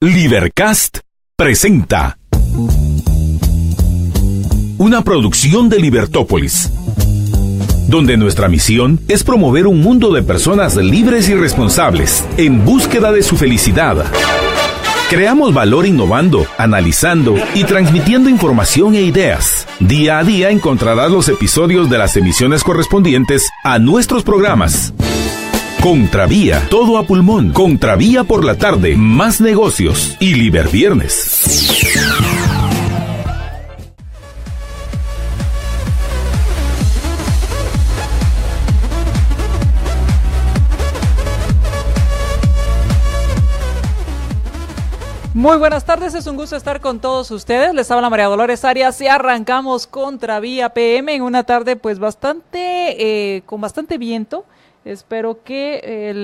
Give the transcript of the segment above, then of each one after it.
Libercast presenta una producción de Libertópolis, donde nuestra misión es promover un mundo de personas libres y responsables en búsqueda de su felicidad. Creamos valor innovando, analizando y transmitiendo información e ideas. Día a día encontrarás los episodios de las emisiones correspondientes a nuestros programas. Contravía, todo a pulmón. Contravía por la tarde, más negocios y Liberviernes. Muy buenas tardes, es un gusto estar con todos ustedes. Les habla María Dolores Arias y arrancamos Contravía PM en una tarde pues con bastante viento. Espero que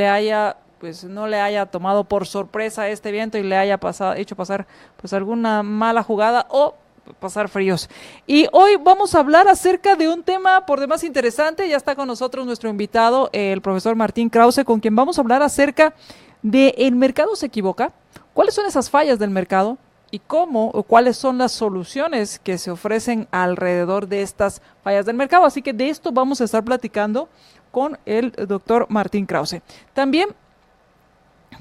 no le haya tomado por sorpresa este viento y le haya hecho pasar pues alguna mala jugada o pasar fríos. Y hoy vamos a hablar acerca de un tema por demás interesante. Ya está con nosotros nuestro invitado, el profesor Martín Krause, con quien vamos a hablar acerca de ¿el mercado se equivoca? ¿Cuáles son esas fallas del mercado? ¿Y cómo o cuáles son las soluciones que se ofrecen alrededor de estas fallas del mercado? Así que de esto vamos a estar platicando con el doctor Martín Krause. También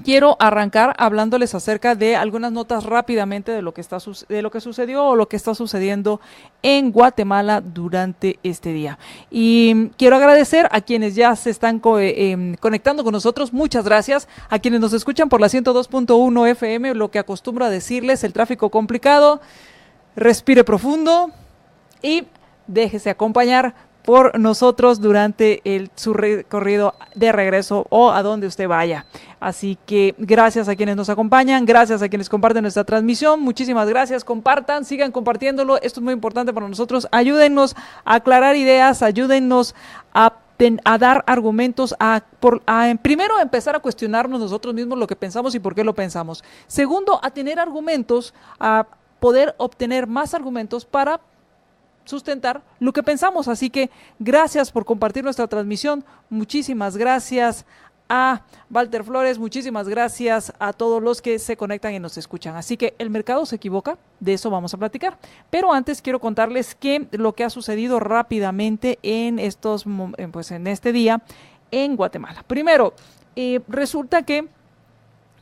quiero arrancar hablándoles acerca de algunas notas rápidamente de lo que sucedió o lo que está sucediendo en Guatemala durante este día. Y quiero agradecer a quienes ya se están conectando con nosotros. Muchas gracias a quienes nos escuchan por la 102.1 FM. Lo que acostumbro a decirles, el tráfico complicado, respire profundo y déjese acompañar por nosotros durante su recorrido de regreso o a donde usted vaya. Así que gracias a quienes nos acompañan, gracias a quienes comparten nuestra transmisión, muchísimas gracias, compartan, sigan compartiéndolo, esto es muy importante para nosotros, ayúdennos a aclarar ideas, ayúdennos a dar argumentos, primero a empezar a cuestionarnos nosotros mismos lo que pensamos y por qué lo pensamos. Segundo, a tener argumentos, a poder obtener más argumentos para sustentar lo que pensamos. Así que gracias por compartir nuestra transmisión, muchísimas gracias a Walter Flores, muchísimas gracias a todos los que se conectan y nos escuchan. Así que el mercado se equivoca, de eso vamos a platicar, pero antes quiero contarles que lo que ha sucedido rápidamente en este día en Guatemala. Primero, resulta que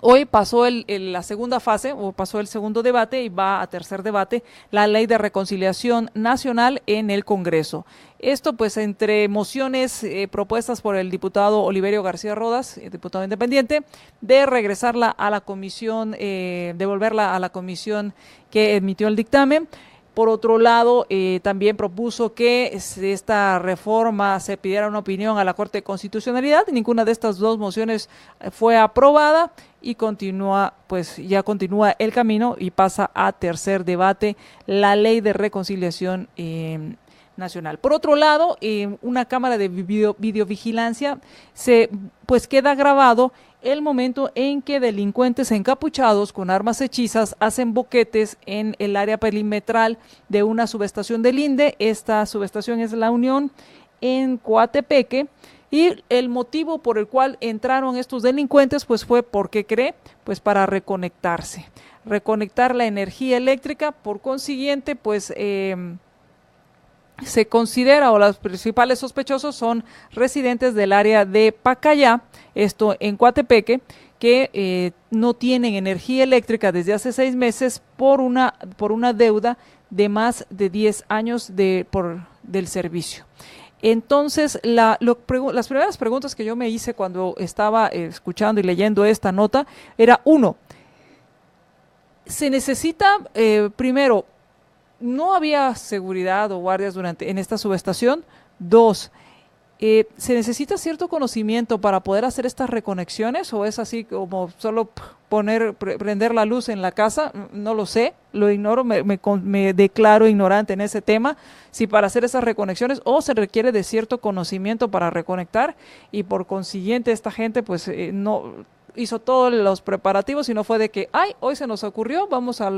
hoy pasó la segunda fase, o pasó el segundo debate y va a tercer debate, la Ley de Reconciliación Nacional en el Congreso. Esto pues entre mociones propuestas por el diputado Oliverio García Rodas, diputado independiente, de regresarla a la comisión, devolverla a la comisión que emitió el dictamen. Por otro lado, también propuso que esta reforma se pidiera una opinión a la Corte de Constitucionalidad. Ninguna de estas dos mociones fue aprobada y ya continúa el camino y pasa a tercer debate la Ley de Reconciliación Nacional. Por otro lado, una cámara de videovigilancia queda grabado el momento en que delincuentes encapuchados con armas hechizas hacen boquetes en el área perimetral de una subestación del INDE. Esta subestación es La Unión en Coatepeque. Y el motivo por el cual entraron estos delincuentes pues fue, ¿por qué cree? Pues para reconectar la energía eléctrica. Por consiguiente, pues se considera, o los principales sospechosos son residentes del área de Pacayá, esto en Coatepeque, que no tienen energía eléctrica desde hace 6 meses por una deuda de más de 10 años del servicio. Entonces, las primeras preguntas que yo me hice cuando estaba escuchando y leyendo esta nota era, uno, se necesita, primero, no había seguridad o guardias en esta subestación. 2, ¿se necesita cierto conocimiento para poder hacer estas reconexiones o es así como solo prender la luz en la casa? No lo sé, lo ignoro, me declaro ignorante en ese tema, si para hacer esas reconexiones o se requiere de cierto conocimiento para reconectar y por consiguiente esta gente pues no hizo todos los preparativos y no fue de que, hoy se nos ocurrió,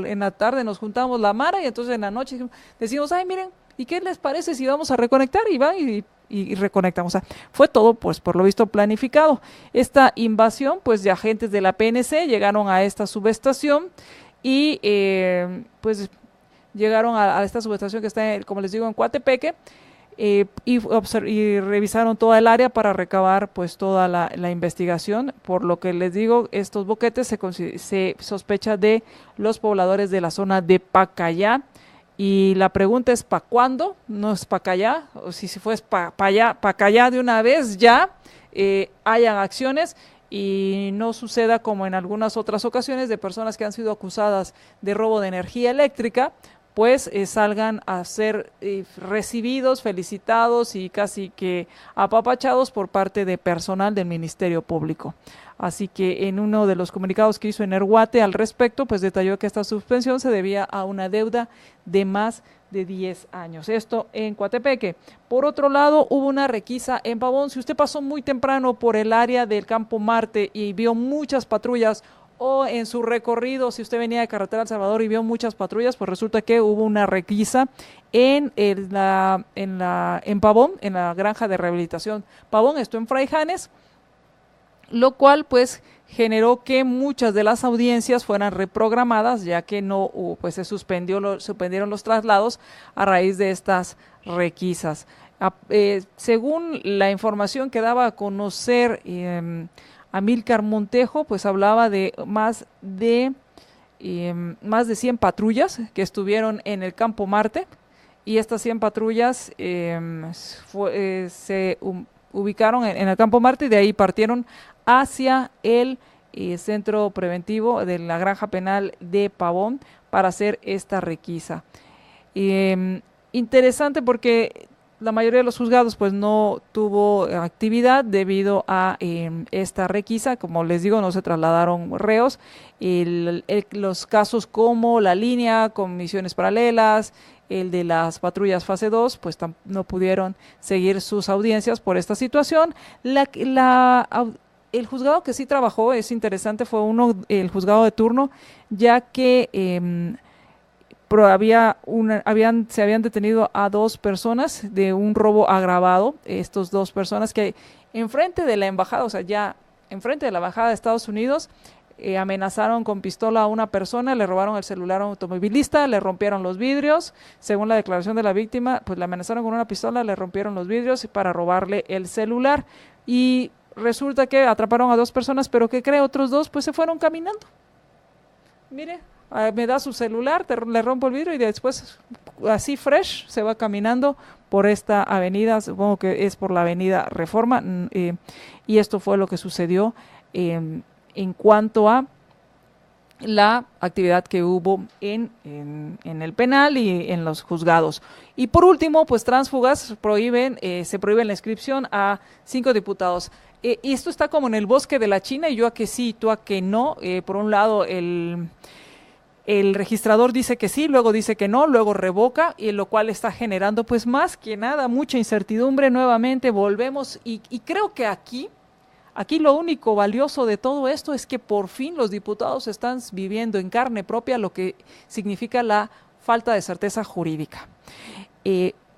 en la tarde nos juntamos la mara y entonces en la noche decimos, miren, ¿y qué les parece si vamos a reconectar? Y y reconectan. O sea, fue todo, pues, por lo visto planificado. Esta invasión, pues, de agentes de la PNC llegaron a esta subestación y, pues, llegaron a esta subestación que está, como les digo, en Coatepeque, y revisaron toda el área para recabar, pues, toda la investigación. Por lo que les digo, estos boquetes se sospecha de los pobladores de la zona de Pacayá. Y la pregunta es, ¿para cuándo? No es Pacayá, o si fue Pacayá de una vez ya hayan acciones y no suceda como en algunas otras ocasiones de personas que han sido acusadas de robo de energía eléctrica, pues salgan a ser recibidos, felicitados y casi que apapachados por parte de personal del Ministerio Público. Así que en uno de los comunicados que hizo Energuate al respecto, pues detalló que esta suspensión se debía a una deuda de más de 10 años. Esto en Coatepeque. Por otro lado, hubo una requisa en Pavón. Si usted pasó muy temprano por el área del Campo Marte y vio muchas patrullas, o en su recorrido, si usted venía de Carretera El Salvador y vio muchas patrullas, pues resulta que hubo una requisa en Pavón, en la granja de rehabilitación Pavón, esto en Fraijanes, lo cual pues generó que muchas de las audiencias fueran reprogramadas, ya que no pues se suspendieron los traslados a raíz de estas requisas. Según la información que daba a conocer Amílcar Montejo, pues hablaba de más de 100 patrullas que estuvieron en el Campo Marte, y estas 100 patrullas se ubicaron en el Campo Marte y de ahí partieron hacia el centro preventivo de la Granja Penal de Pavón para hacer esta requisa. Interesante porque la mayoría de los juzgados pues no tuvo actividad debido a esta requisa. Como les digo, no se trasladaron reos. Los casos como la línea con misiones paralelas, el de las patrullas fase 2, pues no pudieron seguir sus audiencias por esta situación. El juzgado que sí trabajó, es interesante, fue el juzgado de turno, ya que se habían detenido a 2 personas de un robo agravado. Estos 2 personas que enfrente de la embajada, o sea, ya enfrente de la embajada de Estados Unidos, amenazaron con pistola a una persona, le robaron el celular a un automovilista, le rompieron los vidrios. Según la declaración de la víctima, pues le amenazaron con una pistola, le rompieron los vidrios para robarle el celular. Y resulta que atraparon a 2 personas, pero ¿qué cree? Otros 2 pues se fueron caminando. Mire, me da su celular, le rompo el vidrio y después así fresh se va caminando por esta avenida, supongo que es por la avenida Reforma, y esto fue lo que sucedió en cuanto a la actividad que hubo en el penal y en los juzgados. Y por último, pues tránsfugas se prohíbe la inscripción a 5 diputados. Y esto está como en el bosque de la China, y yo a que sí, tú a que no. Por un lado, el registrador dice que sí, luego dice que no, luego revoca, y lo cual está generando pues más que nada mucha incertidumbre. Nuevamente volvemos y creo que aquí lo único valioso de todo esto es que por fin los diputados están viviendo en carne propia lo que significa la falta de certeza jurídica.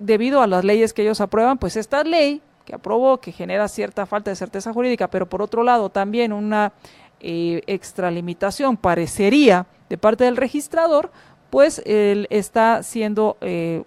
Debido a las leyes que ellos aprueban, pues esta ley que aprobó, que genera cierta falta de certeza jurídica, pero por otro lado también una extralimitación parecería de parte del registrador, pues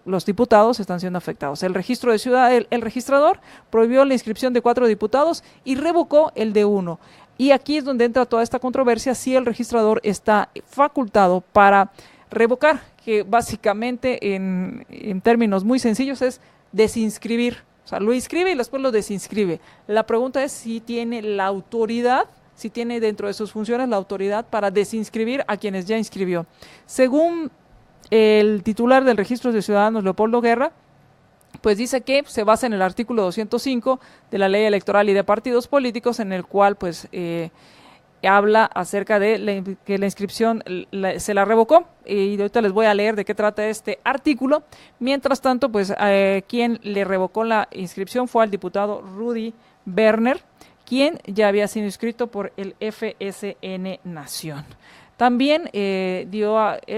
los diputados están siendo afectados. El registro de ciudad, el registrador prohibió la inscripción de 4 diputados y revocó el de 1. Y aquí es donde entra toda esta controversia, si el registrador está facultado para revocar, que básicamente en términos muy sencillos es desinscribir. O sea, lo inscribe y después lo desinscribe. La pregunta es si tiene la autoridad, si tiene dentro de sus funciones la autoridad para desinscribir a quienes ya inscribió. Según el titular del Registro de Ciudadanos, Leopoldo Guerra, pues dice que se basa en el artículo 205 de la Ley Electoral y de Partidos Políticos, en el cual pues habla acerca de que la inscripción se la revocó, y ahorita les voy a leer de qué trata este artículo. Mientras tanto, pues quien le revocó la inscripción fue al diputado Rudy Berner, quien ya había sido inscrito por el FSN Nación. También él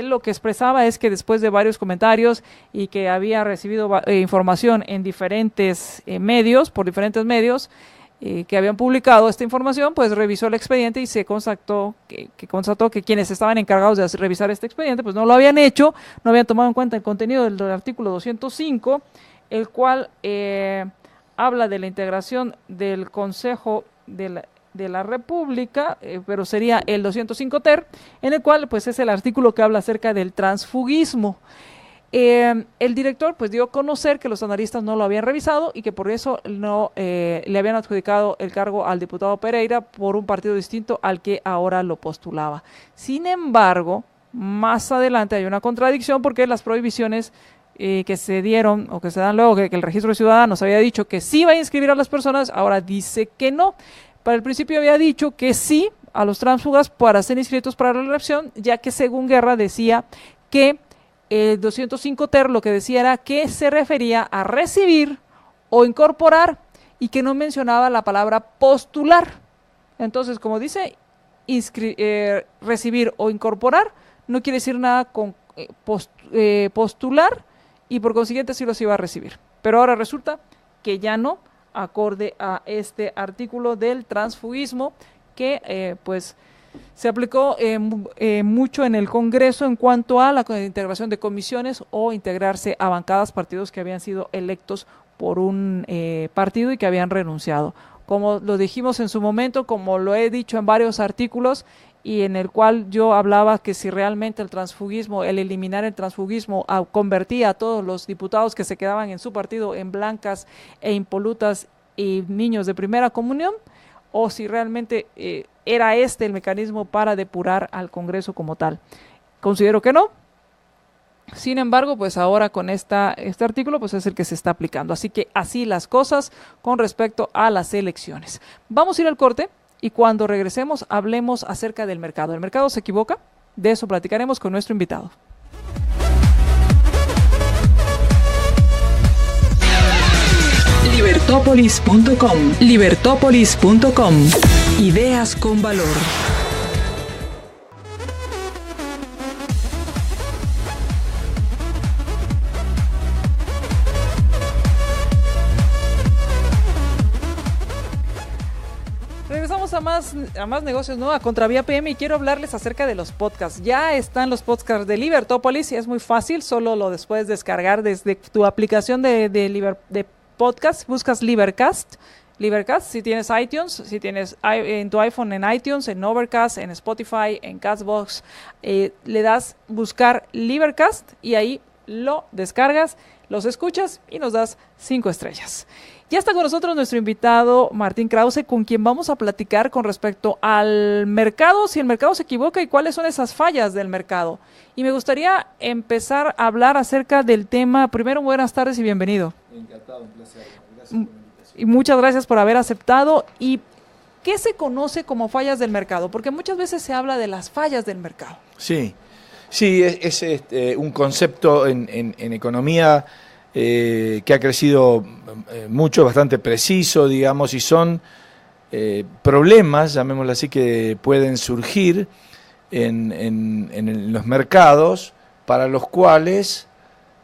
lo que expresaba es que después de varios comentarios y que había recibido información en diferentes medios, por diferentes medios, que habían publicado esta información, pues revisó el expediente y se constató que quienes estaban encargados de revisar este expediente, pues no lo habían hecho, no habían tomado en cuenta el contenido del artículo 205, el cual habla de la integración del Consejo de la República, pero sería el 205 ter, en el cual pues es el artículo que habla acerca del transfugismo. El director pues dio a conocer que los analistas no lo habían revisado y que por eso no le habían adjudicado el cargo al diputado Pereira por un partido distinto al que ahora lo postulaba. Sin embargo, más adelante hay una contradicción porque las prohibiciones que se dieron o que se dan luego que el registro de ciudadanos había dicho que sí va a inscribir a las personas, ahora dice que no. Para el principio había dicho que sí a los tránsfugas para ser inscritos para la elección, ya que según Guerra decía que el 205 ter lo que decía era que se refería a recibir o incorporar y que no mencionaba la palabra postular. Entonces, como dice, recibir o incorporar no quiere decir nada con postular y por consiguiente sí los iba a recibir. Pero ahora resulta que ya no, acorde a este artículo del transfugismo que pues se aplicó mucho en el Congreso en cuanto a la integración de comisiones o integrarse a bancadas, partidos que habían sido electos por un partido y que habían renunciado. Como lo dijimos en su momento, como lo he dicho en varios artículos y en el cual yo hablaba que si realmente el transfugismo, el eliminar el transfugismo convertía a todos los diputados que se quedaban en su partido en blancas e impolutas y niños de primera comunión, o si realmente era este el mecanismo para depurar al Congreso como tal. Considero que no. Sin embargo, pues ahora con este artículo pues es el que se está aplicando. Así que así las cosas con respecto a las elecciones. Vamos a ir al corte y cuando regresemos hablemos acerca del mercado. ¿El mercado se equivoca? De eso platicaremos con nuestro invitado. Libertópolis.com. Ideas con valor. Regresamos a más negocios, ¿no? A Contravía PM y quiero hablarles acerca de los podcasts. Ya están los podcasts de Libertópolis y es muy fácil, solo lo puedes descargar desde tu aplicación de podcast, buscas Libercast, si tienes iTunes, si tienes en tu iPhone en iTunes, en Overcast, en Spotify, en Castbox, le das buscar Libercast y ahí lo descargas, los escuchas y nos das 5 estrellas. Ya está con nosotros nuestro invitado Martín Krause, con quien vamos a platicar con respecto al mercado, si el mercado se equivoca y cuáles son esas fallas del mercado. Y me gustaría empezar a hablar acerca del tema. Primero, buenas tardes y bienvenido. Encantado, un placer. Gracias por la invitación. Y muchas gracias por haber aceptado. ¿Y qué se conoce como fallas del mercado? Porque muchas veces se habla de las fallas del mercado. Sí, es un concepto en economía que ha crecido mucho, bastante preciso, digamos, y son problemas, llamémoslo así, que pueden surgir en los mercados para los cuales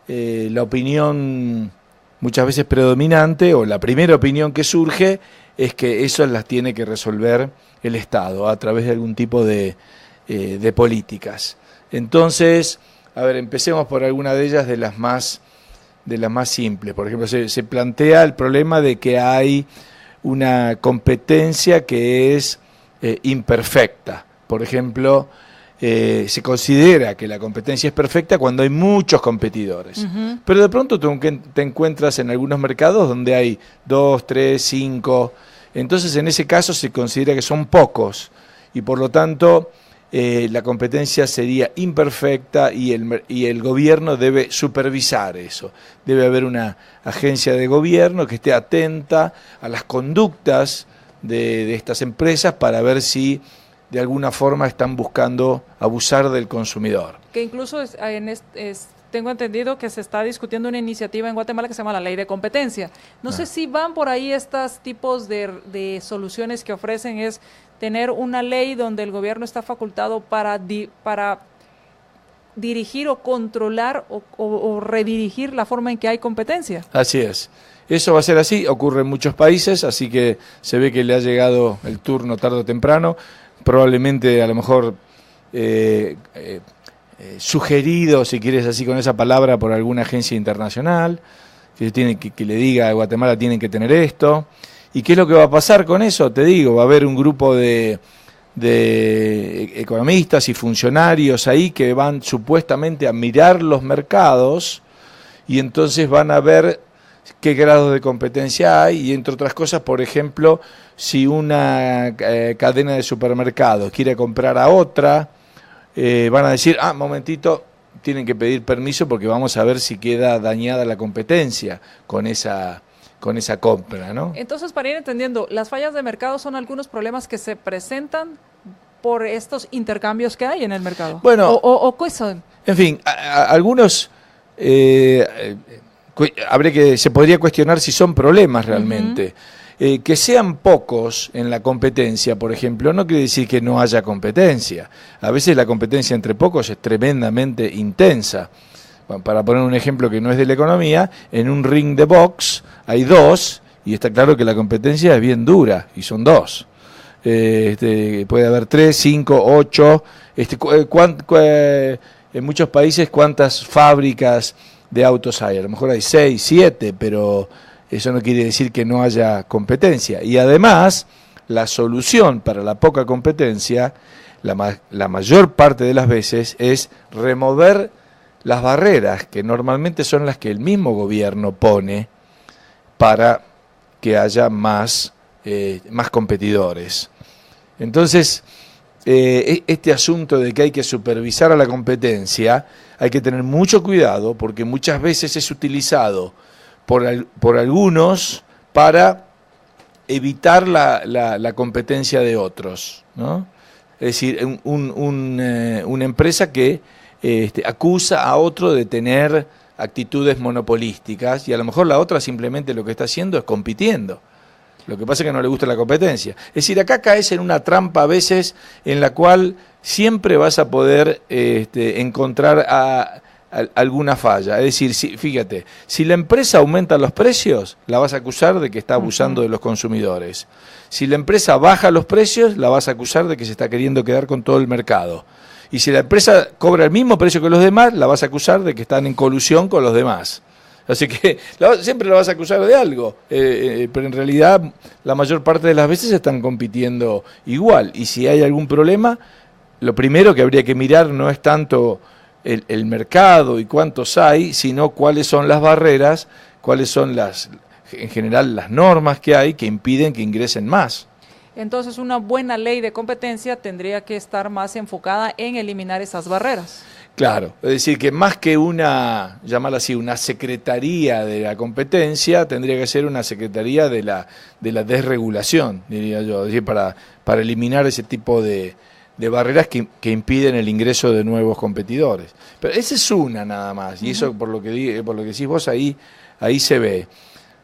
la opinión muchas veces predominante o la primera opinión que surge es que eso las tiene que resolver el Estado a través de algún tipo de políticas. Entonces, a ver, empecemos por alguna de ellas, de las más simples. Por ejemplo, se plantea el problema de que hay una competencia que es imperfecta. Por ejemplo, se considera que la competencia es perfecta cuando hay muchos competidores. Uh-huh. Pero de pronto te encuentras en algunos mercados donde hay 2, 3, 5. Entonces, en ese caso se considera que son pocos y por lo tanto la competencia sería imperfecta y el gobierno debe supervisar eso. Debe haber una agencia de gobierno que esté atenta a las conductas de estas empresas para ver si de alguna forma están buscando abusar del consumidor. Que incluso tengo entendido que se está discutiendo una iniciativa en Guatemala que se llama la Ley de Competencia. No sé si van por ahí estos tipos de soluciones que ofrecen, es tener una ley donde el gobierno está facultado para dirigir o controlar o redirigir la forma en que hay competencia. Así es. Eso va a ser así, ocurre en muchos países, así que se ve que le ha llegado el turno tarde o temprano, probablemente a lo mejor sugerido, si quieres así con esa palabra, por alguna agencia internacional, que le diga a Guatemala tienen que tener esto. ¿Y qué es lo que va a pasar con eso? Te digo, va a haber un grupo de economistas y funcionarios ahí que van supuestamente a mirar los mercados y entonces van a ver qué grados de competencia hay y, entre otras cosas, por ejemplo, si una cadena de supermercados quiere comprar a otra, van a decir, momentito, tienen que pedir permiso porque vamos a ver si queda dañada la competencia con esa compra, ¿no? Entonces, para ir entendiendo, las fallas de mercado son algunos problemas que se presentan por estos intercambios que hay en el mercado. Bueno, ¿O qué son? En fin, algunos se podría cuestionar si son problemas realmente. Que sean pocos en la competencia, por ejemplo, no quiere decir que no haya competencia. A veces la competencia entre pocos es tremendamente intensa. Bueno, para poner un ejemplo que no es de la economía, en un ring de box hay dos y está claro que la competencia es bien dura y son dos. Puede haber 3, 5, 8. En muchos países, ¿cuántas fábricas de autos hay? A lo mejor hay 6, 7, pero eso no quiere decir que no haya competencia. Y además, la solución para la poca competencia, la mayor parte de las veces, es remover las barreras, que normalmente son las que el mismo gobierno pone para que haya más competidores. Entonces, este asunto de que hay que supervisar a la competencia, hay que tener mucho cuidado porque muchas veces es utilizado por algunos para evitar la competencia de otros, ¿no? Es decir, una empresa que acusa a otro de tener actitudes monopolísticas y a lo mejor la otra simplemente lo que está haciendo es compitiendo. Lo que pasa es que no le gusta la competencia. Es decir, acá caes en una trampa a veces en la cual siempre vas a poder encontrar alguna falla. Es decir, fíjate, si la empresa aumenta los precios, la vas a acusar de que está abusando de los consumidores. Si la empresa baja los precios, la vas a acusar de que se está queriendo quedar con todo el mercado. Y si la empresa cobra el mismo precio que los demás, la vas a acusar de que están en colusión con los demás. Así que siempre la vas a acusar de algo, pero en realidad la mayor parte de las veces están compitiendo igual. Y si hay algún problema, lo primero que habría que mirar no es tanto el mercado y cuántos hay, sino cuáles son las barreras, cuáles son en general las normas que hay que impiden que ingresen más. Entonces, una buena ley de competencia tendría que estar más enfocada en eliminar esas barreras. Claro, es decir, que más que llamarla así, una secretaría de la competencia, tendría que ser una secretaría de la desregulación, diría yo, es decir, para eliminar ese tipo de barreras que impiden el ingreso de nuevos competidores. Pero esa es una nada más, y eso por lo que decís vos ahí se ve.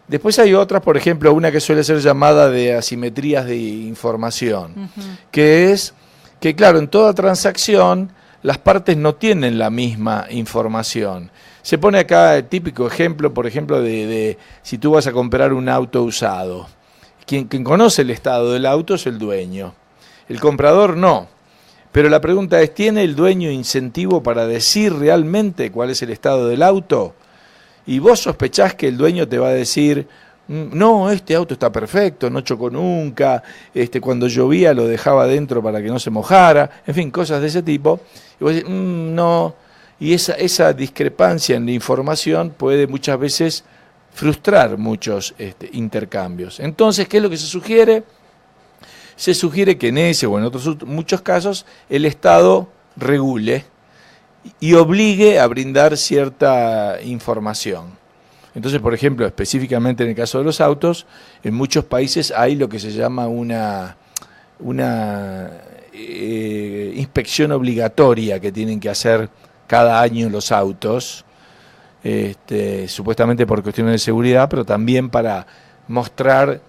Después hay otras, por ejemplo, una que suele ser llamada de asimetrías de información, que es que, claro, en toda transacción las partes no tienen la misma información. Se pone acá el típico ejemplo, por ejemplo, de si tú vas a comprar un auto usado. Quien conoce el estado del auto es el dueño. El comprador no. Pero la pregunta es, ¿tiene el dueño incentivo para decir realmente cuál es el estado del auto? Y vos sospechás que el dueño te va a decir, no, este auto está perfecto, no chocó nunca, cuando llovía lo dejaba adentro para que no se mojara, en fin, cosas de ese tipo. Y vos decís, no, y esa discrepancia en la información puede muchas veces frustrar muchos intercambios. Entonces, ¿qué es lo que se sugiere? Se sugiere que en ese o en otros muchos casos el Estado regule y obligue a brindar cierta información. Entonces, por ejemplo, específicamente en el caso de los autos, en muchos países hay lo que se llama una inspección obligatoria que tienen que hacer cada año los autos, supuestamente por cuestiones de seguridad, pero también para mostrar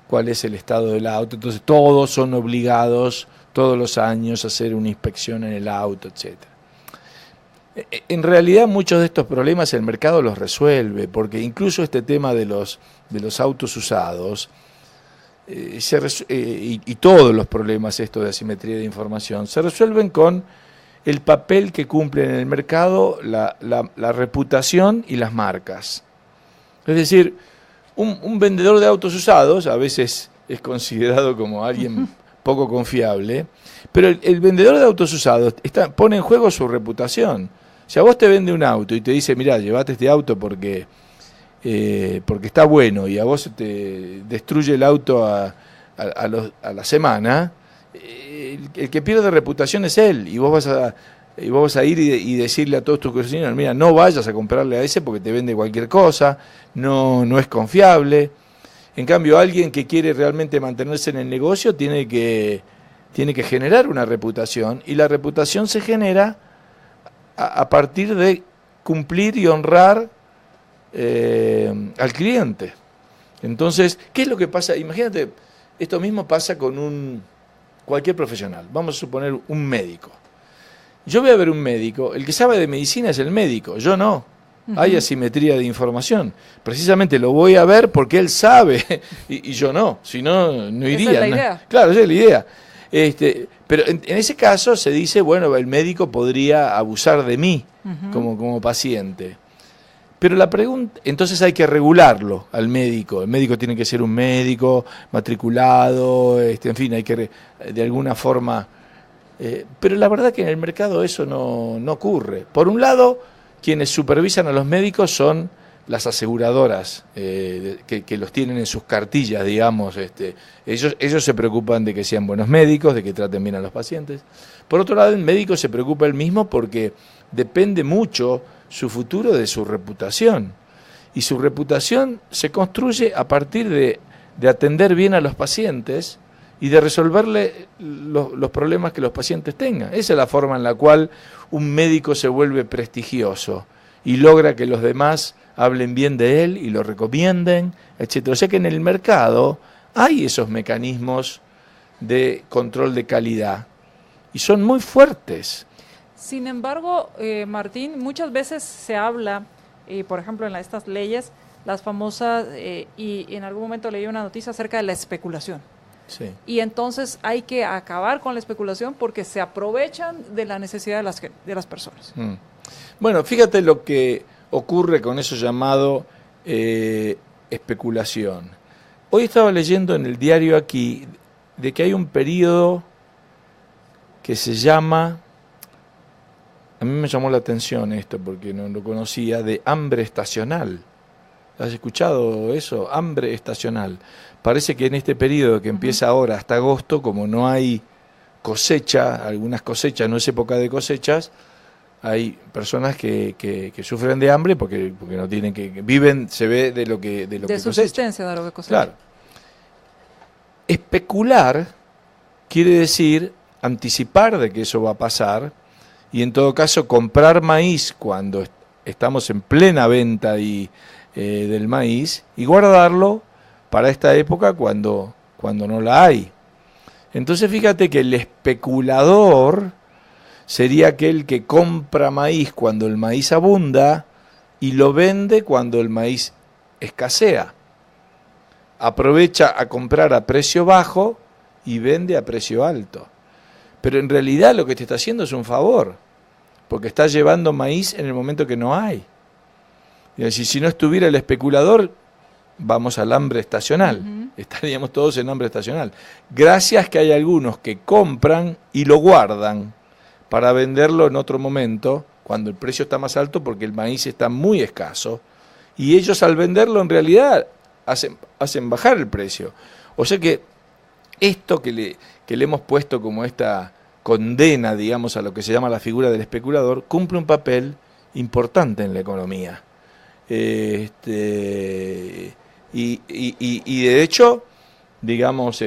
cuál es el estado del auto. Entonces todos son obligados todos los años a hacer una inspección en el auto, etc. En realidad muchos de estos problemas el mercado los resuelve, porque incluso este tema de los autos usados y todos los problemas estos de asimetría de información se resuelven con el papel que cumplen en el mercado la reputación y las marcas. Es decir, un vendedor de autos usados a veces es considerado como alguien poco confiable, pero el vendedor de autos usados pone en juego su reputación. Si a vos te vende un auto y te dice, mirá, llevate este auto porque está bueno, y a vos te destruye el auto a la semana, el que pierde reputación es él, y vos vas a ir y decirle a todos tus vecinos, mira, no vayas a comprarle a ese porque te vende cualquier cosa, no es confiable. En cambio, alguien que quiere realmente mantenerse en el negocio tiene que generar una reputación, y la reputación se genera a partir de cumplir y honrar al cliente. Entonces, ¿qué es lo que pasa? Imagínate, esto mismo pasa con cualquier profesional. Vamos a suponer un médico. Yo voy a ver un médico, el que sabe de medicina es el médico, yo no. Hay asimetría de información. Precisamente lo voy a ver porque él sabe y yo no, si no, no iría. Esa es la idea. Claro, esa es la idea. Pero en ese caso se dice, bueno, el médico podría abusar de mí como paciente. Pero la pregunta, entonces hay que regularlo al médico. El médico tiene que ser un médico matriculado, en fin, hay que de alguna forma. Pero la verdad que en el mercado eso no ocurre. Por un lado, quienes supervisan a los médicos son las aseguradoras que los tienen en sus cartillas, digamos. Ellos se preocupan de que sean buenos médicos, de que traten bien a los pacientes. Por otro lado, el médico se preocupa él mismo porque depende mucho su futuro de su reputación. Y su reputación se construye a partir de atender bien a los pacientes y de resolverle los problemas que los pacientes tengan. Esa es la forma en la cual un médico se vuelve prestigioso y logra que los demás hablen bien de él y lo recomienden, etc. O sea que en el mercado hay esos mecanismos de control de calidad y son muy fuertes. Sin embargo, Martín, muchas veces se habla, por ejemplo, en estas leyes, las famosas, y en algún momento leí una noticia acerca de la especulación. Sí. Y entonces hay que acabar con la especulación porque se aprovechan de la necesidad de las personas. Bueno, fíjate lo que ocurre con eso llamado especulación. Hoy estaba leyendo en el diario aquí de que hay un periodo que se llama, a mí me llamó la atención esto porque no lo conocía, de hambre estacional. ¿Has escuchado eso? Hambre estacional. Parece que en este periodo que empieza ahora hasta agosto, como no hay cosecha, algunas cosechas, no es época de cosechas, hay personas que sufren de hambre porque no tienen que viven, se ve de lo que de subsistencia, de lo que cosecha. Claro. Especular quiere decir anticipar de que eso va a pasar y en todo caso comprar maíz cuando estamos en plena venta del maíz y guardarlo para esta época cuando no la hay. Entonces fíjate que el especulador sería aquel que compra maíz cuando el maíz abunda y lo vende cuando el maíz escasea. Aprovecha a comprar a precio bajo y vende a precio alto. Pero en realidad lo que te está haciendo es un favor, porque está llevando maíz en el momento que no hay. Y decir, si no estuviera el especulador, vamos al hambre estacional. Estaríamos todos en hambre estacional. Gracias que hay algunos que compran y lo guardan para venderlo en otro momento, cuando el precio está más alto, porque el maíz está muy escaso. Y ellos al venderlo en realidad hacen bajar el precio. O sea que esto que le hemos puesto como esta condena, digamos, a lo que se llama la figura del especulador, cumple un papel importante en la economía. Y de hecho, digamos,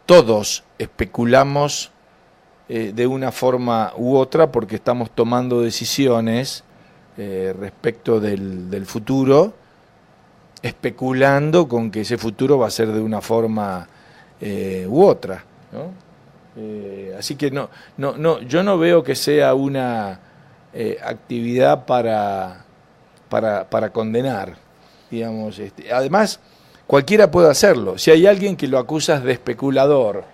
todos especulamos de una forma u otra porque estamos tomando decisiones respecto del futuro especulando con que ese futuro va a ser de una forma u otra, ¿no? Así que yo no veo que sea una actividad para condenar, digamos. Además, cualquiera puede hacerlo. Si hay alguien que lo acusas de especulador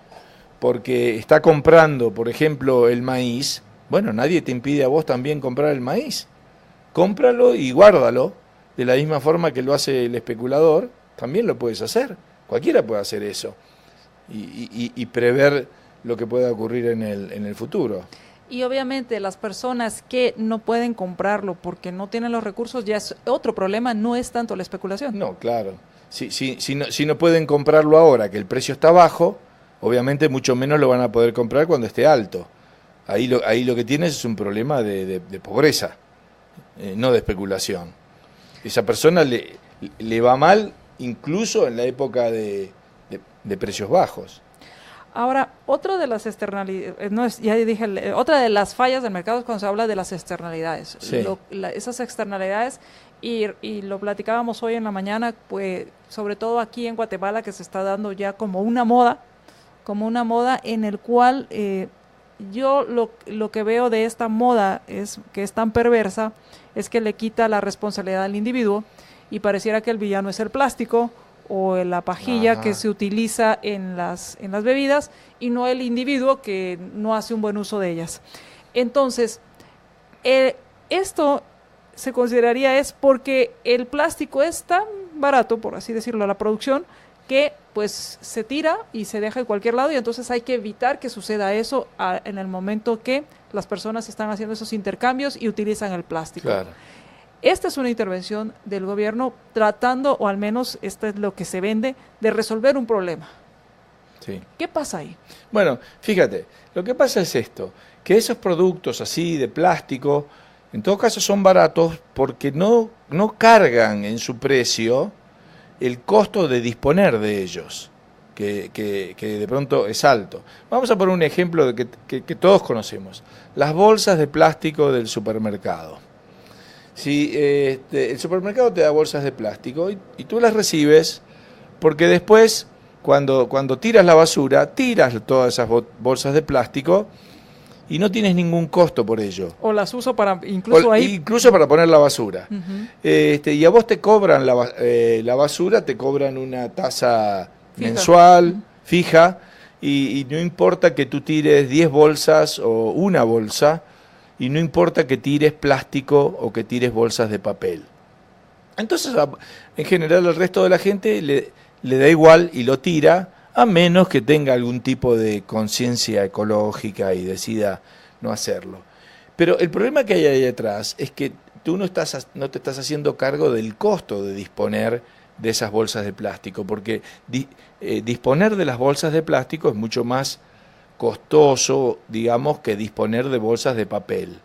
porque está comprando, por ejemplo, el maíz, bueno, nadie te impide a vos también comprar el maíz. Cómpralo y guárdalo. De la misma forma que lo hace el especulador, también lo puedes hacer. Cualquiera puede hacer eso y prever lo que pueda ocurrir en el futuro. Y obviamente las personas que no pueden comprarlo porque no tienen los recursos ya es otro problema, no es tanto la especulación. No, claro. Si no pueden comprarlo ahora, que el precio está bajo, obviamente mucho menos lo van a poder comprar cuando esté alto. Ahí lo que tienes es un problema de pobreza, no de especulación. Esa persona le va mal incluso en la época de precios bajos. Ahora, otra de las externalidades, otra de las fallas del mercado es cuando se habla de las externalidades. Sí. Esas externalidades, y lo platicábamos hoy en la mañana, pues sobre todo aquí en Guatemala, que se está dando ya como una moda en el cual yo lo que veo de esta moda es que es tan perversa, es que le quita la responsabilidad al individuo y pareciera que el villano es el plástico o la pajilla que se utiliza en las bebidas y no el individuo que no hace un buen uso de ellas. Entonces, esto se consideraría es porque el plástico es tan barato, por así decirlo, la producción, que pues se tira y se deja en cualquier lado y entonces hay que evitar que suceda eso en el momento que las personas están haciendo esos intercambios y utilizan el plástico. Claro. Esta es una intervención del gobierno tratando, o al menos esto es lo que se vende, de resolver un problema. Sí. ¿Qué pasa ahí? Bueno, fíjate, lo que pasa es esto, que esos productos así de plástico, en todo caso son baratos porque no cargan en su precio el costo de disponer de ellos, que de pronto es alto. Vamos a poner un ejemplo que todos conocemos, las bolsas de plástico del supermercado. Si el supermercado te da bolsas de plástico y tú las recibes porque después cuando tiras la basura, tiras todas esas bolsas de plástico y no tienes ningún costo por ello. O las uso para incluso para poner la basura. Uh-huh. Y a vos te cobran la basura, te cobran una tasa mensual, fija, y no importa que tú tires 10 bolsas o una bolsa, y no importa que tires plástico o que tires bolsas de papel. Entonces, en general, al resto de la gente le da igual y lo tira, a menos que tenga algún tipo de conciencia ecológica y decida no hacerlo. Pero el problema que hay ahí atrás es que tú no te estás haciendo cargo del costo de disponer de esas bolsas de plástico, porque disponer de las bolsas de plástico es mucho más costoso, digamos, que disponer de bolsas de papel.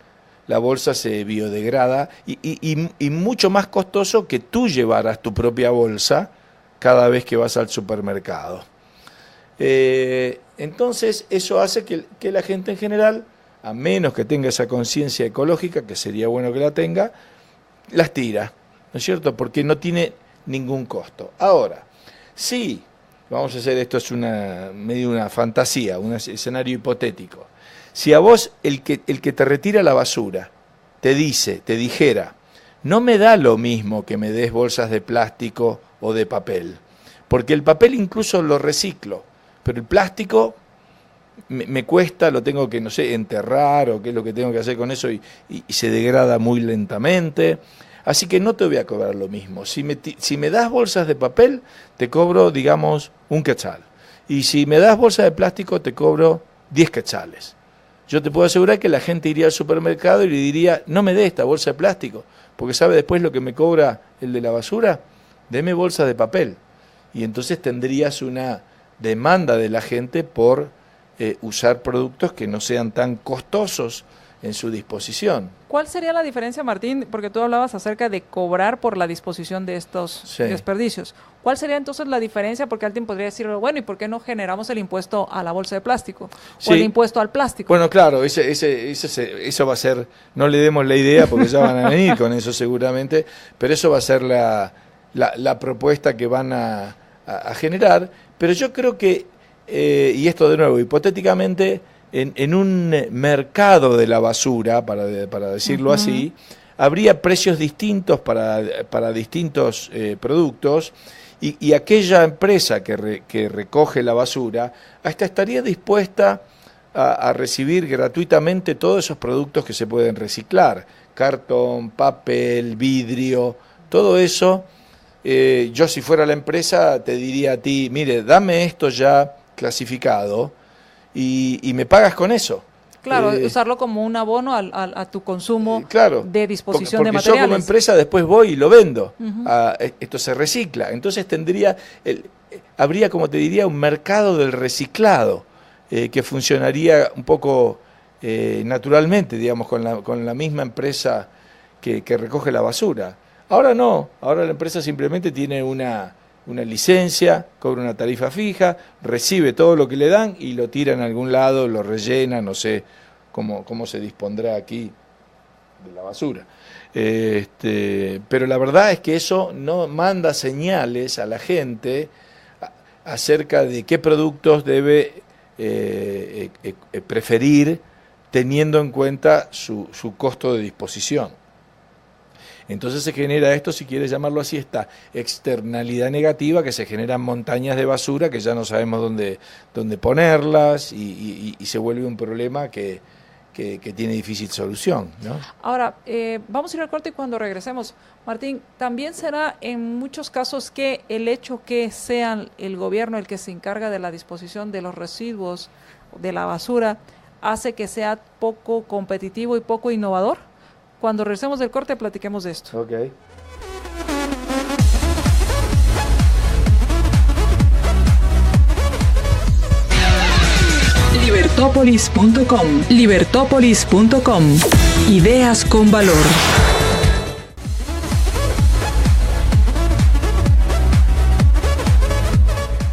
La bolsa se biodegrada y mucho más costoso que tú llevaras tu propia bolsa cada vez que vas al supermercado. Entonces eso hace que la gente en general, a menos que tenga esa conciencia ecológica, que sería bueno que la tenga, las tira, ¿no es cierto? Porque no tiene ningún costo. Ahora, sí, vamos a hacer esto, es medio una fantasía, un escenario hipotético. Si a vos el que te retira la basura te dijera, no me da lo mismo que me des bolsas de plástico o de papel, porque el papel incluso lo reciclo, pero el plástico me cuesta, lo tengo que, no sé, enterrar o qué es lo que tengo que hacer con eso y se degrada muy lentamente. Así que no te voy a cobrar lo mismo. Si me das bolsas de papel, te cobro, digamos, 1 quetzal. Y si me das bolsas de plástico, te cobro 10 quetzales. Yo te puedo asegurar que la gente iría al supermercado y le diría, no me dé esta bolsa de plástico, porque ¿sabe después lo que me cobra el de la basura? Deme bolsa de papel. Y entonces tendrías una demanda de la gente por usar productos que no sean tan costosos en su disposición. ¿Cuál sería la diferencia, Martín? Porque tú hablabas acerca de cobrar por la disposición de estos desperdicios. ¿Cuál sería entonces la diferencia? Porque alguien podría decir, bueno, ¿y por qué no generamos el impuesto a la bolsa de plástico? O el impuesto al plástico. Bueno, claro, eso va a ser, no le demos la idea porque ya van a venir con eso seguramente, pero eso va a ser la propuesta que van a generar, pero yo creo que, y esto de nuevo, hipotéticamente, en un mercado de la basura, para decirlo así, habría precios distintos para distintos productos, y aquella empresa que recoge la basura hasta estaría dispuesta a recibir gratuitamente todos esos productos que se pueden reciclar, cartón, papel, vidrio, todo eso. Yo si fuera la empresa te diría a ti, mire, dame esto ya clasificado y me pagas con eso. Claro, usarlo como un abono a tu consumo claro, de disposición porque de materiales. Yo como empresa después voy y lo vendo. Esto se recicla. Entonces habría, como te diría, un mercado del reciclado que funcionaría un poco naturalmente, digamos, con la misma empresa que recoge la basura. Ahora no, ahora la empresa simplemente tiene una licencia, cobra una tarifa fija, recibe todo lo que le dan y lo tira en algún lado, lo rellena, no sé cómo se dispondrá aquí de la basura. Pero la verdad es que eso no manda señales a la gente acerca de qué productos debe preferir teniendo en cuenta su costo de disposición. Entonces se genera esto, si quieres llamarlo así, esta externalidad negativa que se generan montañas de basura que ya no sabemos dónde ponerlas y se vuelve un problema que tiene difícil solución, ¿no? Ahora, vamos a ir al corte y cuando regresemos, Martín, también será en muchos casos que el hecho que sea el gobierno el que se encarga de la disposición de los residuos de la basura hace que sea poco competitivo y poco innovador. Cuando regresemos del corte, platiquemos de esto. Ok. Libertópolis.com. Libertópolis.com. Ideas con valor.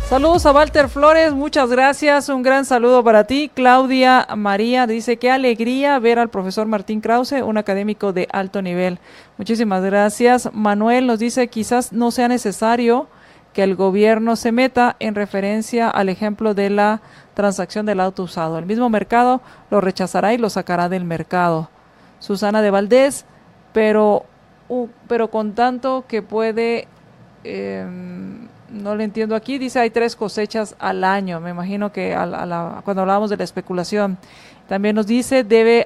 Saludos a Walter Flores, muchas gracias, un gran saludo para ti. Claudia María dice, qué alegría ver al profesor Martín Krause, un académico de alto nivel. Muchísimas gracias. Manuel nos dice, quizás no sea necesario que el gobierno se meta, en referencia al ejemplo de la transacción del auto usado. El mismo mercado lo rechazará y lo sacará del mercado. Susana de Valdés, pero con tanto que puede... no le entiendo aquí, dice hay 3 cosechas al año, me imagino que cuando hablábamos de la especulación. También nos dice, debe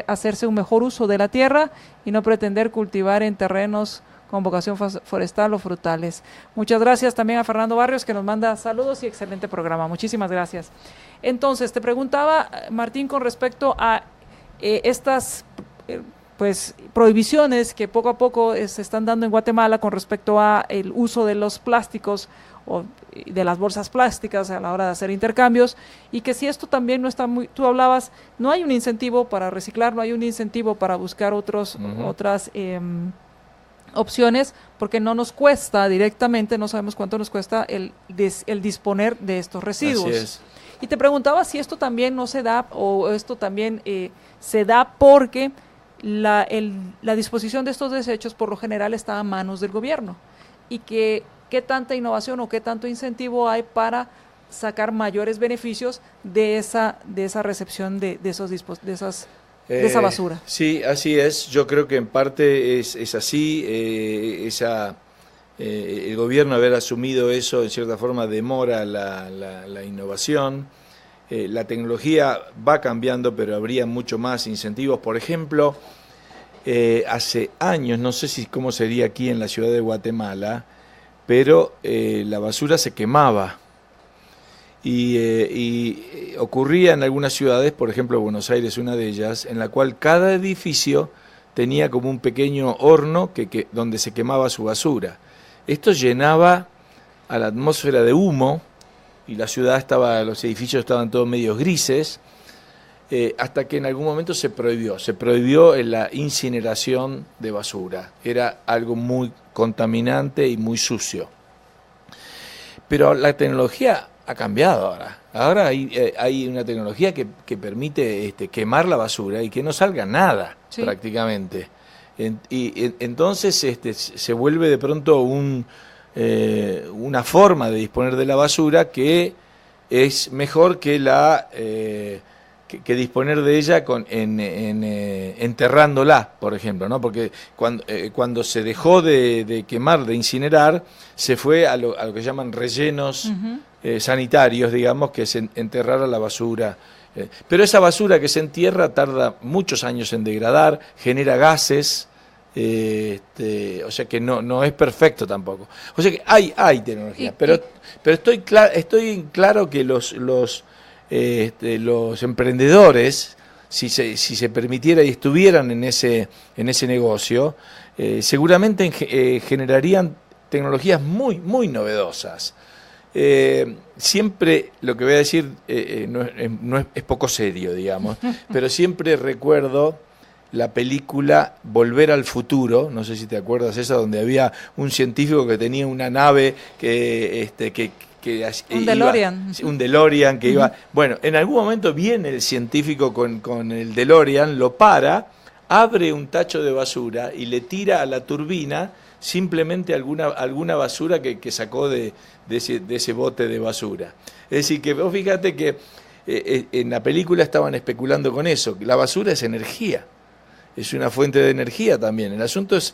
hacerse un mejor uso de la tierra y no pretender cultivar en terrenos con vocación forestal o frutales. Muchas gracias también a Fernando Barrios, que nos manda saludos y excelente programa. Muchísimas gracias. Entonces, te preguntaba, Martín, con respecto a estas... pues prohibiciones que poco a poco se están dando en Guatemala con respecto a el uso de los plásticos o de las bolsas plásticas a la hora de hacer intercambios, y que si esto también no está tú hablabas, no hay un incentivo para reciclar, no hay un incentivo para buscar otras opciones, porque no nos cuesta directamente, no sabemos cuánto nos cuesta el disponer de estos residuos. Así es. Y te preguntaba si esto también no se da, o esto también se da porque la disposición de estos desechos por lo general está a manos del gobierno, y que qué tanta innovación o qué tanto incentivo hay para sacar mayores beneficios de esa recepción de esa basura. Sí, así es. Yo creo que en parte es así. El gobierno haber asumido eso en cierta forma demora la innovación. La tecnología va cambiando, pero habría mucho más incentivos. Por ejemplo, hace años, no sé cómo sería aquí en la ciudad de Guatemala, pero la basura se quemaba. Y ocurría en algunas ciudades, por ejemplo Buenos Aires, una de ellas, en la cual cada edificio tenía como un pequeño horno donde se quemaba su basura. Esto llenaba a la atmósfera de humo, y la ciudad los edificios estaban todos medios grises, hasta que en algún momento se prohibió la incineración de basura. Era algo muy contaminante y muy sucio. Pero la tecnología ha cambiado ahora. Ahora hay una tecnología que permite quemar la basura y que no salga nada, sí, prácticamente. Entonces se vuelve de pronto una forma de disponer de la basura que es mejor que que disponer de ella enterrándola, por ejemplo, ¿no? Porque cuando se dejó de quemar, de incinerar, se fue a lo que llaman rellenos sanitarios, digamos, que es enterrar a la basura. Pero esa basura que se entierra tarda muchos años en degradar, genera gases, o sea que no es perfecto tampoco. O sea que hay tecnología, pero estoy claro que los emprendedores, si se permitiera y estuvieran en ese negocio, seguramente generarían tecnologías muy, muy novedosas. Siempre lo que voy a decir es poco serio, digamos, pero siempre recuerdo la película Volver al Futuro, no sé si te acuerdas esa, donde había un científico que tenía una nave un DeLorean. Un DeLorean que iba... Bueno, en algún momento viene el científico con el DeLorean, lo para, abre un tacho de basura y le tira a la turbina simplemente alguna basura que sacó de ese bote de basura. Es decir, que vos fíjate que en la película estaban especulando con eso, la basura es energía. Es una fuente de energía también. El asunto es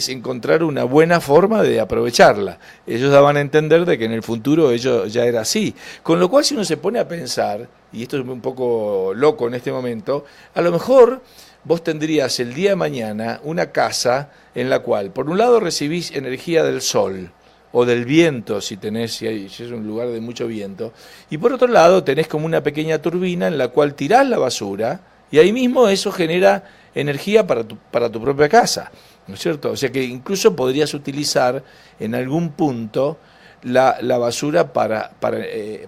encontrar una buena forma de aprovecharla. Ellos daban a entender de que en el futuro ello ya era así. Con lo cual, si uno se pone a pensar, y esto es un poco loco en este momento, a lo mejor vos tendrías el día de mañana una casa en la cual, por un lado, recibís energía del sol o del viento, si es un lugar de mucho viento, y por otro lado tenés como una pequeña turbina en la cual tirás la basura, y ahí mismo eso genera energía para tu propia casa, ¿no es cierto? O sea que incluso podrías utilizar en algún punto la basura para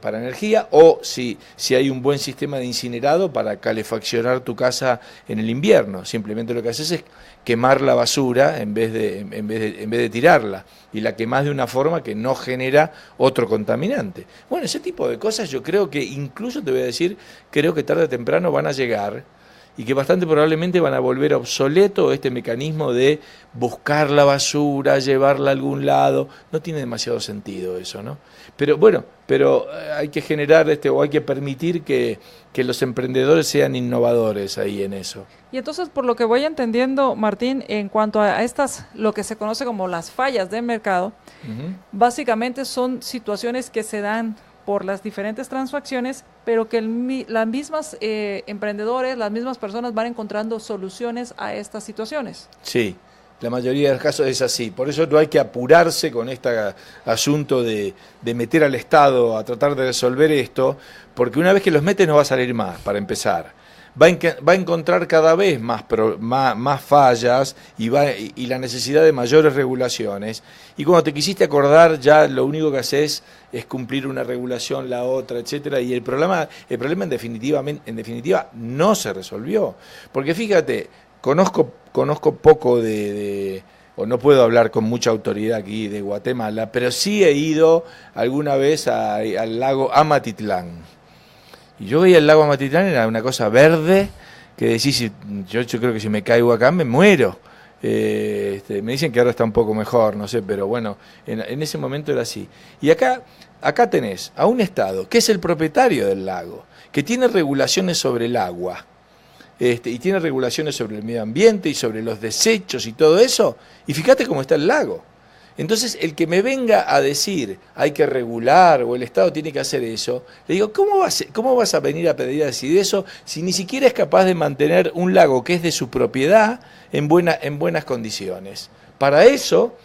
energía, o si hay un buen sistema de incinerado para calefaccionar tu casa en el invierno. Simplemente lo que haces es quemar la basura en vez de tirarla, y la quemás de una forma que no genera otro contaminante. Bueno, ese tipo de cosas yo creo que incluso, te voy a decir, creo que tarde o temprano van a llegar, y que bastante probablemente van a volver obsoleto este mecanismo de buscar la basura, llevarla a algún lado. No tiene demasiado sentido eso, ¿no? Pero bueno, hay que generar o hay que permitir que los emprendedores sean innovadores ahí en eso. Y entonces, por lo que voy entendiendo, Martín, en cuanto a lo que se conoce como las fallas del mercado, básicamente son situaciones que se dan por las diferentes transacciones, pero que las mismas emprendedores, las mismas personas van encontrando soluciones a estas situaciones. Sí, la mayoría de los casos es así. Por eso no hay que apurarse con este asunto de meter al Estado a tratar de resolver esto, porque una vez que los metes no va a salir más, para empezar. Va a encontrar cada vez más fallas y la necesidad de mayores regulaciones. Y cuando te quisiste acordar, ya lo único que haces es cumplir una regulación, la otra, etcétera. Y el problema en definitiva no se resolvió. Porque fíjate, conozco poco o no puedo hablar con mucha autoridad aquí de Guatemala, pero sí he ido alguna vez al lago Amatitlán. Y yo veía el lago Amatitlán, era una cosa verde, que decís, yo creo que si me caigo acá me muero. Me dicen que ahora está un poco mejor, no sé, pero bueno, en ese momento era así. Y acá tenés a un Estado que es el propietario del lago, que tiene regulaciones sobre el agua, y tiene regulaciones sobre el medio ambiente y sobre los desechos y todo eso, y fíjate cómo está el lago. Entonces, el que me venga a decir hay que regular o el Estado tiene que hacer eso, le digo, ¿cómo vas a venir a pedir a decidir eso si ni siquiera es capaz de mantener un lago que es de su propiedad en buenas condiciones? Para eso,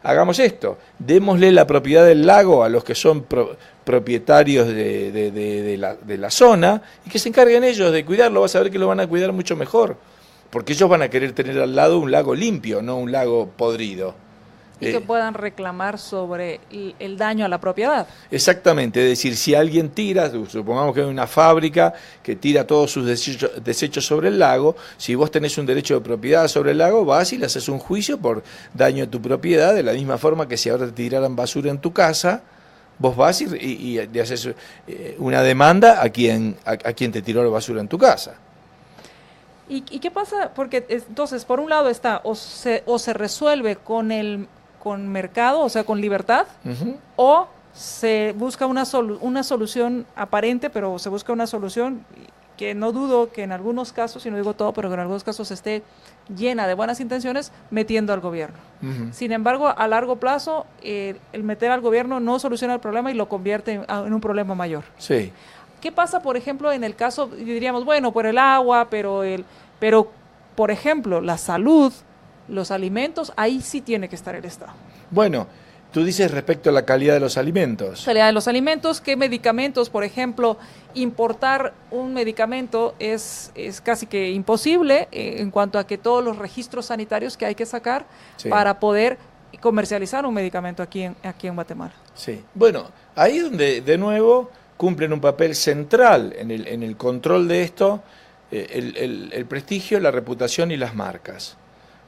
hagamos esto, démosle la propiedad del lago a los que son propietarios de la zona y que se encarguen ellos de cuidarlo. Vas a ver que lo van a cuidar mucho mejor, porque ellos van a querer tener al lado un lago limpio, no un lago podrido. Y que puedan reclamar sobre el daño a la propiedad. Exactamente, es decir, si alguien tira, supongamos que hay una fábrica que tira todos sus desechos sobre el lago, si vos tenés un derecho de propiedad sobre el lago, vas y le haces un juicio por daño a tu propiedad, de la misma forma que si ahora te tiraran basura en tu casa, vos vas y le haces una demanda a quien te tiró la basura en tu casa. ¿Y qué pasa? Porque entonces, por un lado está, o se resuelve con mercado, o sea, con libertad, o se busca una solución aparente, pero se busca una solución que no dudo que en algunos casos, y no digo todo, pero que en algunos casos esté llena de buenas intenciones, metiendo al gobierno. Sin embargo, a largo plazo, el meter al gobierno no soluciona el problema y lo convierte en un problema mayor. Sí. ¿Qué pasa, por ejemplo, en el caso, diríamos, bueno, por el agua, pero por ejemplo, la salud, los alimentos, ahí sí tiene que estar el Estado? Bueno, tú dices respecto a la calidad de los alimentos. Calidad de los alimentos, ¿qué medicamentos? Por ejemplo, importar un medicamento es casi que imposible en cuanto a que todos los registros sanitarios que hay que sacar para poder comercializar un medicamento aquí en Guatemala. Sí. Bueno, ahí es donde, de nuevo, cumplen un papel central en el control de esto, el prestigio, la reputación y las marcas.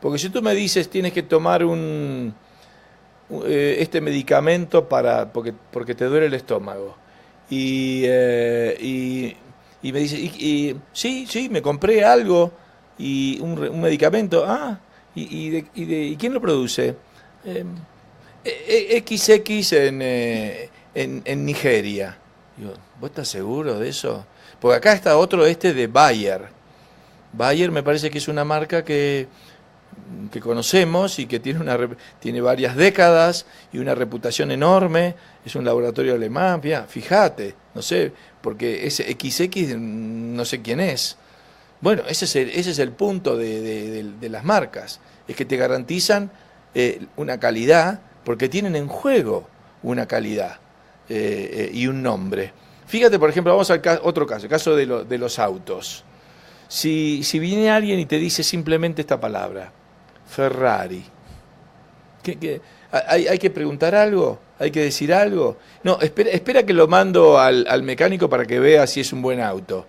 Porque si tú me dices tienes que tomar este medicamento porque te duele el estómago y me dices sí, me compré algo y un medicamento, ¿y quién lo produce? XX en Nigeria. Digo, ¿vos estás seguro de eso? Porque acá está otro de Bayer. Bayer me parece que es una marca que conocemos y que tiene varias décadas y una reputación enorme. Es un laboratorio alemán, fíjate, no sé, porque ese XX no sé quién es. Bueno, ese es el punto de las marcas, es que te garantizan una calidad porque tienen en juego una calidad. Y un nombre. Fíjate, por ejemplo, vamos al otro caso, el caso de los autos. Si viene alguien y te dice simplemente esta palabra, Ferrari, ¿hay que preguntar algo? ¿Hay que decir algo? No, espera que lo mando al mecánico para que vea si es un buen auto.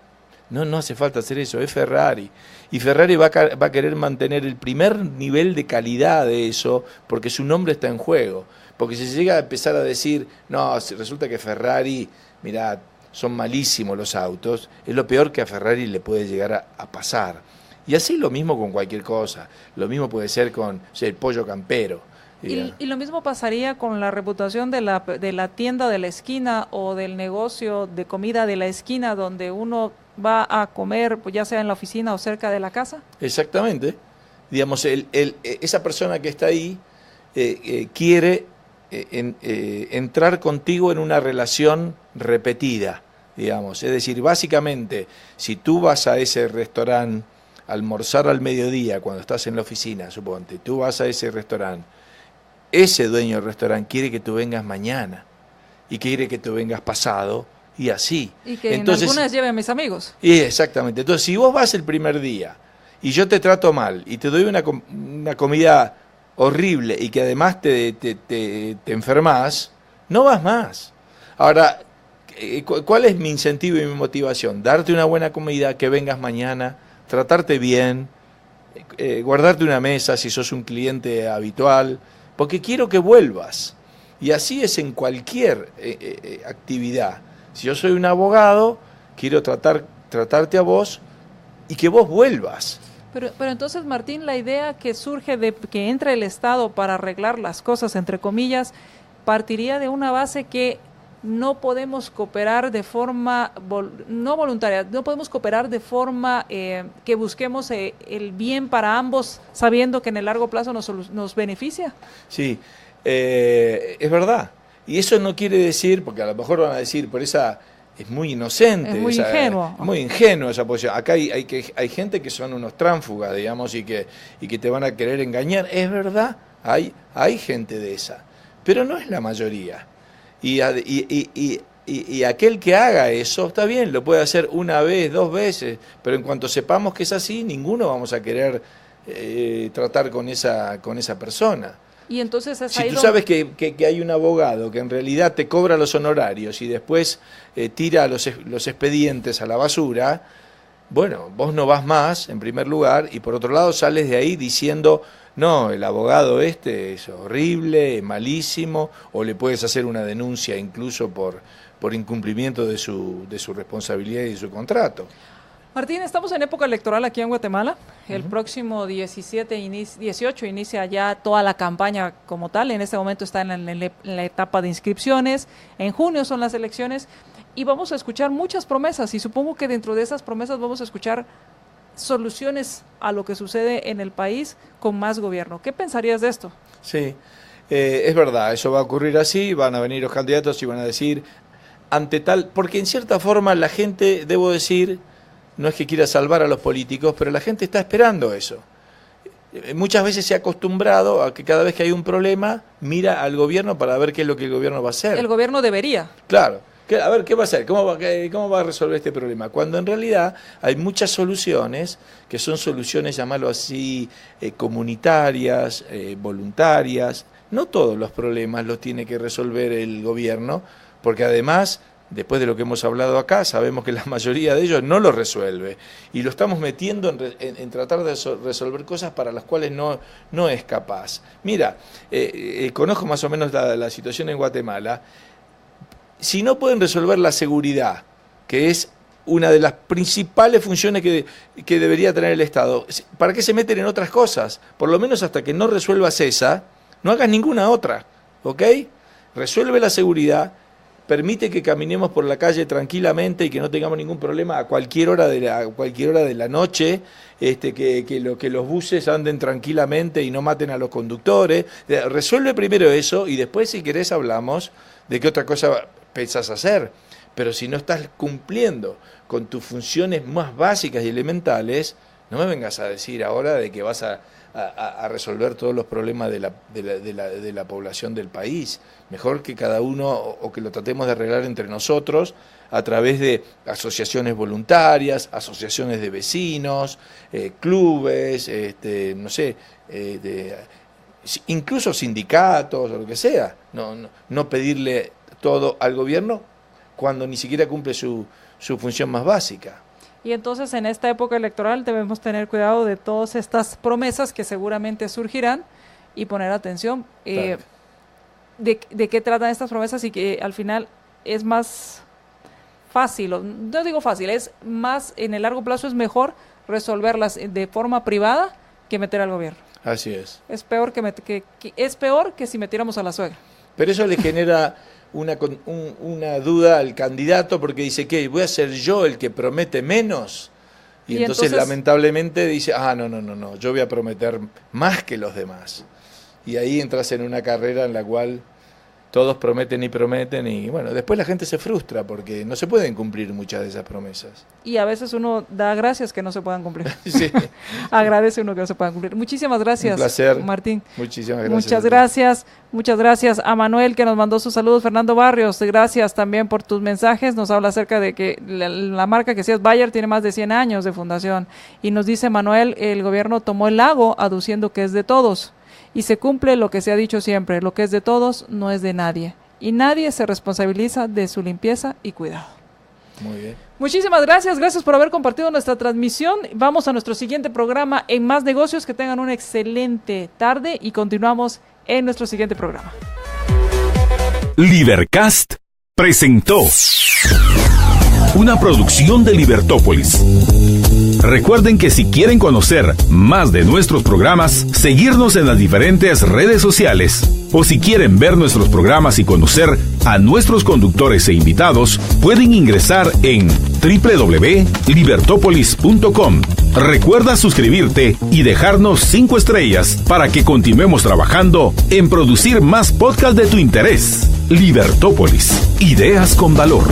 No hace falta hacer eso, es Ferrari. Y Ferrari va a querer mantener el primer nivel de calidad de eso porque su nombre está en juego. Porque si se llega a empezar a decir, no, resulta que Ferrari, mirá, son malísimos los autos, es lo peor que a Ferrari le puede llegar a pasar. Y así lo mismo con cualquier cosa, lo mismo puede ser con el pollo campero. Y lo mismo pasaría con la reputación de la tienda de la esquina o del negocio de comida de la esquina donde uno va a comer, pues ya sea en la oficina o cerca de la casa. Exactamente. Digamos, esa persona que está ahí quiere entrar contigo en una relación repetida, digamos. Es decir, básicamente, si tú vas a ese restaurante a almorzar al mediodía cuando estás en la oficina, suponte, tú vas a ese restaurante, ese dueño del restaurante quiere que tú vengas mañana y quiere que tú vengas pasado y así. Y que entonces, en algunas lleve a mis amigos. Y exactamente. Entonces, si vos vas el primer día y yo te trato mal y te doy una comida horrible y que además te enfermas, no vas más. Ahora, ¿cuál es mi incentivo y mi motivación? Darte una buena comida, que vengas mañana, tratarte bien, guardarte una mesa si sos un cliente habitual, porque quiero que vuelvas. Y así es en cualquier actividad. Si yo soy un abogado, quiero tratarte a vos y que vos vuelvas. Pero entonces, Martín, la idea que surge de que entre el Estado para arreglar las cosas, entre comillas, partiría de una base que no podemos cooperar de forma no voluntaria, no podemos cooperar de forma que busquemos el bien para ambos, sabiendo que en el largo plazo nos beneficia. Sí, es verdad. Y eso no quiere decir, porque a lo mejor van a decir, por esa es muy inocente. Es muy ingenuo. Es muy ingenuo esa posición. Acá hay gente que son unos tránsfugas, digamos, y que te van a querer engañar. Es verdad, hay gente de esa, pero no es la mayoría. Y aquel que haga eso, está bien, lo puede hacer una vez, 2 veces, pero en cuanto sepamos que es así, ninguno vamos a querer tratar con esa persona. Y entonces si tú sabes que hay un abogado que en realidad te cobra los honorarios y después tira los expedientes a la basura, bueno, vos no vas más, en primer lugar, y por otro lado sales de ahí diciendo, no, el abogado es horrible, es malísimo, o le puedes hacer una denuncia incluso por incumplimiento de su responsabilidad y de su contrato. Martín, estamos en época electoral aquí en Guatemala. El próximo 18 inicia ya toda la campaña como tal. En este momento está en la etapa de inscripciones. En junio son las elecciones y vamos a escuchar muchas promesas y supongo que dentro de esas promesas vamos a escuchar soluciones a lo que sucede en el país con más gobierno. ¿Qué pensarías de esto? Sí, es verdad, eso va a ocurrir así, van a venir los candidatos y van a decir ante tal, porque en cierta forma la gente, debo decir, no es que quiera salvar a los políticos, pero la gente está esperando eso. Muchas veces se ha acostumbrado a que cada vez que hay un problema, mira al gobierno para ver qué es lo que el gobierno va a hacer. El gobierno debería. Claro. A ver, ¿qué va a hacer? ¿Cómo va a resolver este problema? Cuando en realidad hay muchas soluciones, que son soluciones, llamarlo así, comunitarias, voluntarias. No todos los problemas los tiene que resolver el gobierno, porque además, después de lo que hemos hablado acá, sabemos que la mayoría de ellos no lo resuelve. Y lo estamos metiendo en tratar de resolver cosas para las cuales no es capaz. Mira, conozco más o menos la situación en Guatemala. Si no pueden resolver la seguridad, que es una de las principales funciones que debería tener el Estado, ¿para qué se meten en otras cosas? Por lo menos hasta que no resuelvas esa, no hagas ninguna otra, ¿ok? Resuelve la seguridad, permite que caminemos por la calle tranquilamente y que no tengamos ningún problema a cualquier hora de la noche, que los buses anden tranquilamente y no maten a los conductores. Resuelve primero eso y después, si querés, hablamos de qué otra cosa pensás hacer. Pero si no estás cumpliendo con tus funciones más básicas y elementales, no me vengas a decir ahora de que vas a resolver todos los problemas de la población del país. Mejor que cada uno, o que lo tratemos de arreglar entre nosotros a través de asociaciones voluntarias, asociaciones de vecinos, clubes, no sé, incluso sindicatos o lo que sea. No pedirle todo al gobierno cuando ni siquiera cumple su función más básica. Y entonces en esta época electoral debemos tener cuidado de todas estas promesas que seguramente surgirán y poner atención Claro. de qué tratan estas promesas y que al final es más fácil, no digo fácil, es más, en el largo plazo es mejor resolverlas de forma privada que meter al gobierno. Así es. Es peor es peor que si metiéramos a la suegra. Pero eso le genera una duda al candidato, porque dice, ¿qué? ¿Voy a ser yo el que promete menos? Y entonces lamentablemente dice, no, yo voy a prometer más que los demás. Y ahí entras en una carrera en la cual todos prometen y bueno, después la gente se frustra porque no se pueden cumplir muchas de esas promesas. Y a veces uno da gracias que no se puedan cumplir. Sí. Agradece uno que no se puedan cumplir. Muchísimas gracias, Un placer. Martín. Muchísimas gracias. Muchas gracias a Manuel que nos mandó sus saludos. Fernando Barrios, gracias también por tus mensajes. Nos habla acerca de que la marca que decías Bayer tiene más de 100 años de fundación. Y nos dice Manuel, el gobierno tomó el lago aduciendo que es de todos. Y se cumple lo que se ha dicho siempre, lo que es de todos no es de nadie. Y nadie se responsabiliza de su limpieza y cuidado. Muy bien. Muchísimas gracias por haber compartido nuestra transmisión. Vamos a nuestro siguiente programa en Más Negocios. Que tengan una excelente tarde y continuamos en nuestro siguiente programa. Libercast presentó una producción de Libertópolis. Recuerden que si quieren conocer más de nuestros programas, seguirnos en las diferentes redes sociales, o si quieren ver nuestros programas y conocer a nuestros conductores e invitados, pueden ingresar en www.libertopolis.com. Recuerda suscribirte y dejarnos 5 estrellas para que continuemos trabajando en producir más podcasts de tu interés. Libertópolis, ideas con valor.